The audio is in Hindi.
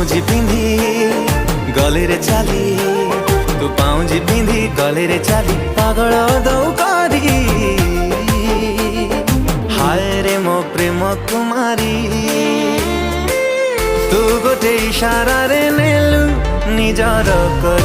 पाउजी पिंधी गले रे चाली तू पाउजी पिंधी गले रे चाली पागल दौ करी हाय रे मो प्रेम कुमारी तू गोटे इशारा रे नेलु निजर कर